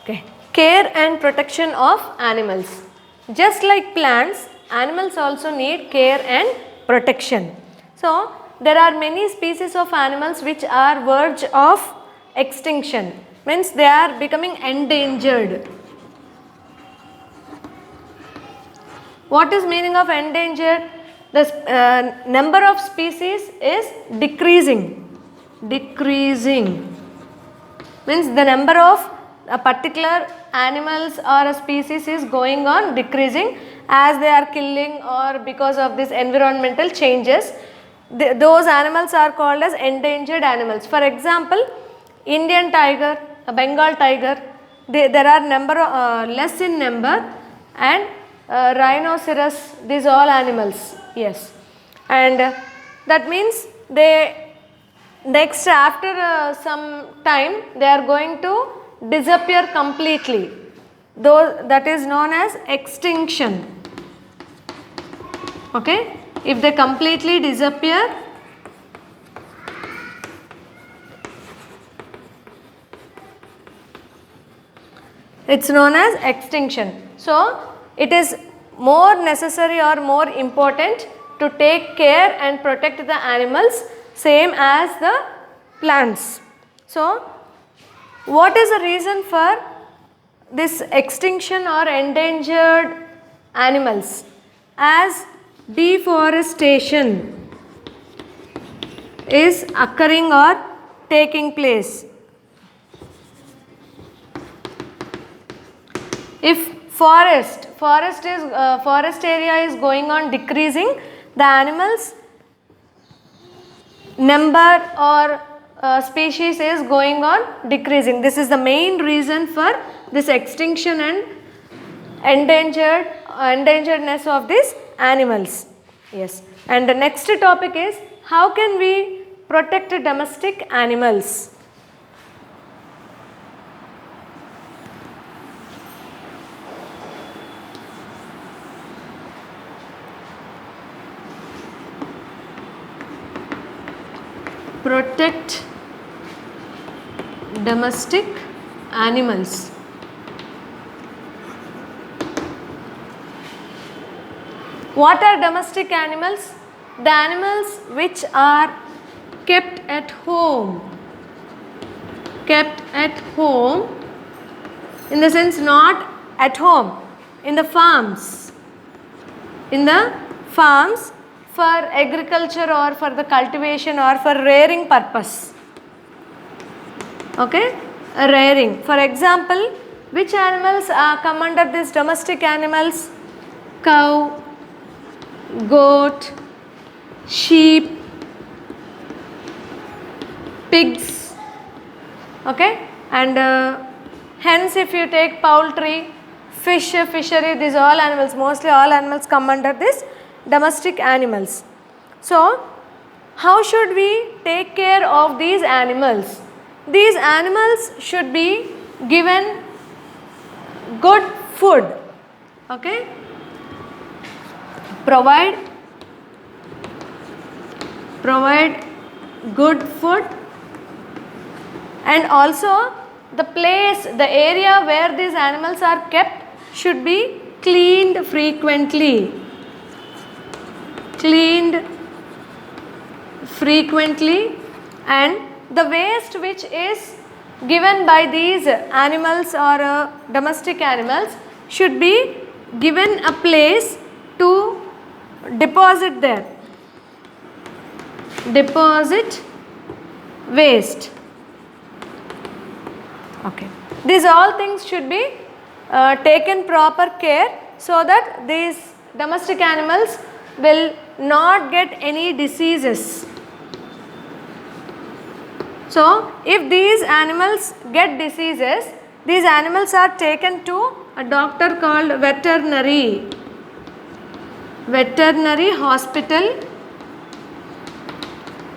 Okay. Care and protection of animals. Just like plants, animals also need care and protection. So, there are many species of animals which are verge of extinction, means they are becoming endangered. What is meaning of endangered? The number of species is decreasing. Decreasing means the number of a particular animals or a species is going on decreasing as they are killing or because of this environmental changes. Those animals are called as endangered animals. For example, Indian tiger, Bengal tiger, there are number less in number, and rhinoceros, these all animals, yes, and that means they next after some time they are going to disappear completely, though that is known as extinction. Okay, if they completely disappear, it's known as extinction. So it is more necessary or more important to take care and protect the animals same as the plants. So what is the reason for this extinction or endangered animals? As deforestation is occurring or taking place. If forest area is going on decreasing, the animals number or species is going on decreasing. This is the main reason for this extinction and endangeredness of these animals. Yes, and the next topic is how can we protect domestic animals? Protect domestic animals. What are domestic animals? The animals which are kept at home. Kept at home in the sense not at home, in the farms. In the farms for agriculture or for the cultivation or for rearing purpose. Okay, rearing. For example, which animals come under these domestic animals? Cow, goat, sheep, pigs. Okay, and hence if you take poultry, fish, fishery, these all animals, mostly all animals come under this domestic animals. So how should we take care of these animals? These animals should be given good food. Okay, provide good food, and also the place, the area where these animals are kept should be cleaned frequently. And the waste which is given by these animals or domestic animals should be given a place to deposit there. Deposit waste. Okay. These all things should be taken proper care so that these domestic animals will not get any diseases. So if these animals get diseases, these animals are taken to a doctor called veterinary hospital.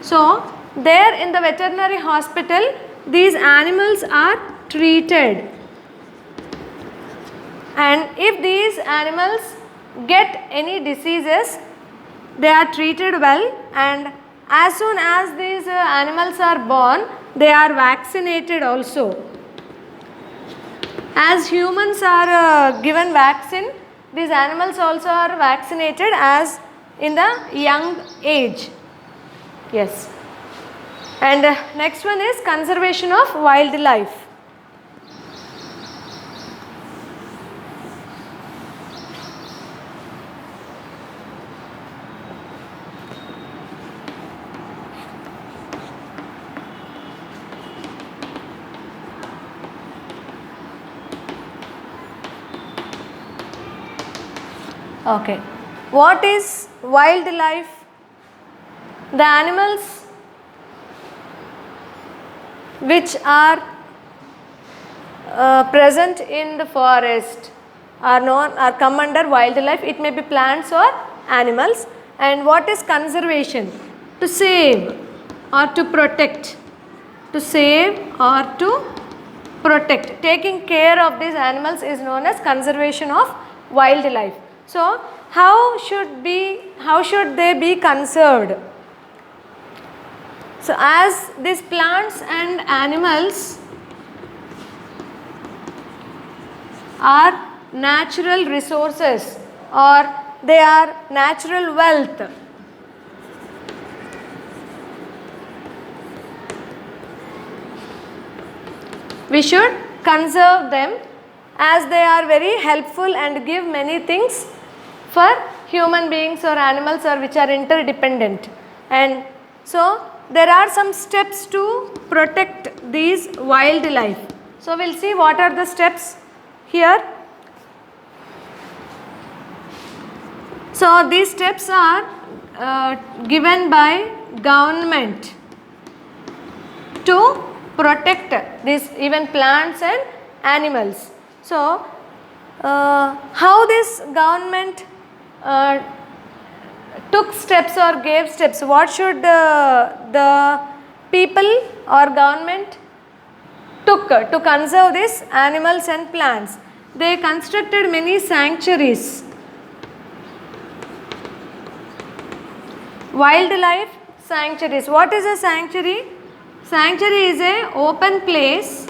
So there in the veterinary hospital, these animals are treated, and if these animals get any diseases, they are treated well, and as soon as these animals are born, they are vaccinated also. As humans are given vaccine, these animals also are vaccinated as in the young age. Yes. And next one is conservation of wildlife. Okay. What is wildlife? The animals which are present in the forest are come under wildlife. It may be plants or animals. And what is conservation? To save or to protect. To save or to protect. Taking care of these animals is known as conservation of wildlife. So, how should they be conserved? So, as these plants and animals are natural resources or they are natural wealth, we should conserve them as they are very helpful and give many things for human beings or animals or which are interdependent. And so there are some steps to protect these wildlife. So we'll see what are the steps here. So these steps are given by government to protect these even plants and animals. So how this government took steps or gave steps? What should the people or government took to conserve these animals and plants? They constructed many sanctuaries. Wildlife sanctuaries. What is a sanctuary? Sanctuary is a open place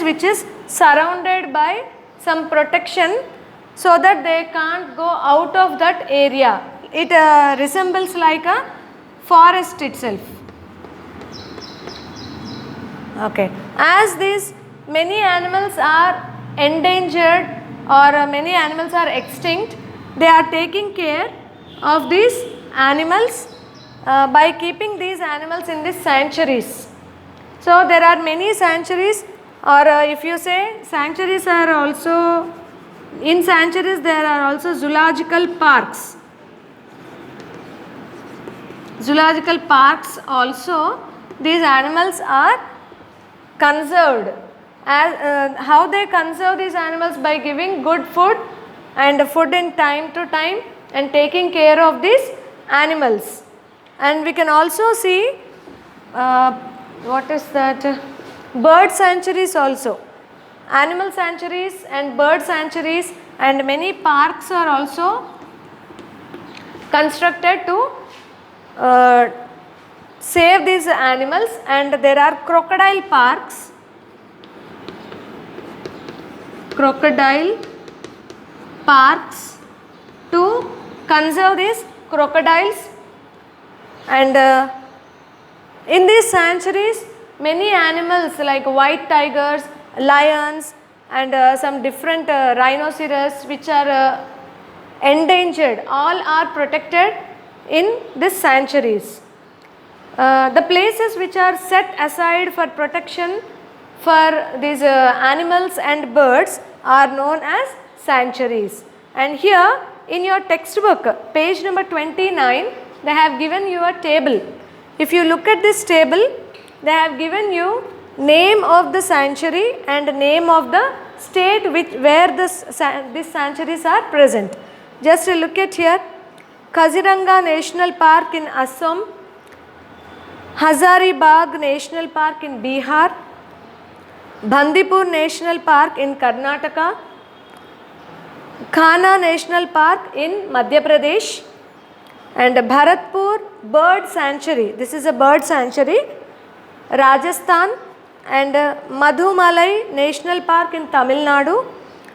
which is surrounded by some protection so that they can't go out of that area. It resembles like a forest itself. Okay. As these many animals are endangered or many animals are extinct, they are taking care of these animals by keeping these animals in these sanctuaries. So there are many sanctuaries, or if you say sanctuaries are also, in sanctuaries there are also zoological parks. Zoological parks also, these animals are conserved. As, how they conserve these animals? By giving good food and food in time to time and taking care of these animals. And we can also see what is that? Bird sanctuaries also. Animal sanctuaries and bird sanctuaries and many parks are also constructed to save these animals, and there are crocodile parks. Crocodile parks to conserve these crocodiles. And in these sanctuaries many animals like white tigers, lions and some different rhinoceros which are endangered, all are protected in these sanctuaries. The places which are set aside for protection for these animals and birds are known as sanctuaries. And here in your textbook, page number 29, they have given you a table. If you look at this table, they have given you name of the sanctuary and name of the state where these sanctuaries are present. Just look at here. Kaziranga National Park in Assam, Hazaribagh National Park in Bihar, Bandipur National Park in Karnataka, Khana National Park in Madhya Pradesh, and Bharatpur Bird Sanctuary. This is a bird sanctuary. Rajasthan, and Madhumalai National Park in Tamil Nadu,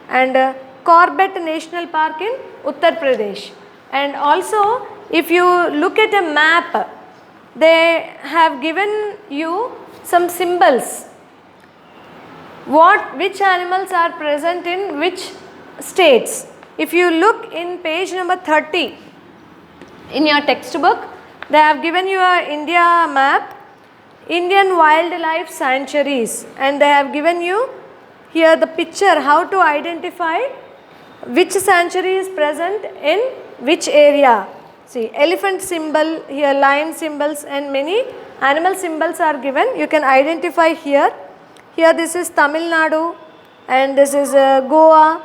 and Corbett National Park in Uttar Pradesh. And also if you look at a map, they have given you some symbols, which animals are present in which states. If you look in page number 30 in your textbook, they have given you a India map, Indian wildlife sanctuaries, and they have given you here the picture how to identify which sanctuary is present in which area. See, elephant symbol here, lion symbols, and many animal symbols are given. You can identify here. Here this is Tamil Nadu, and this is Goa,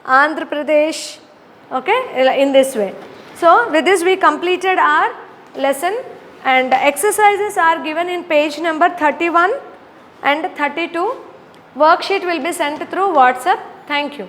Andhra Pradesh, okay, in this way. So with this we completed our lesson, and exercises are given in page number 31 and 32. Worksheet will be sent through WhatsApp. Thank you.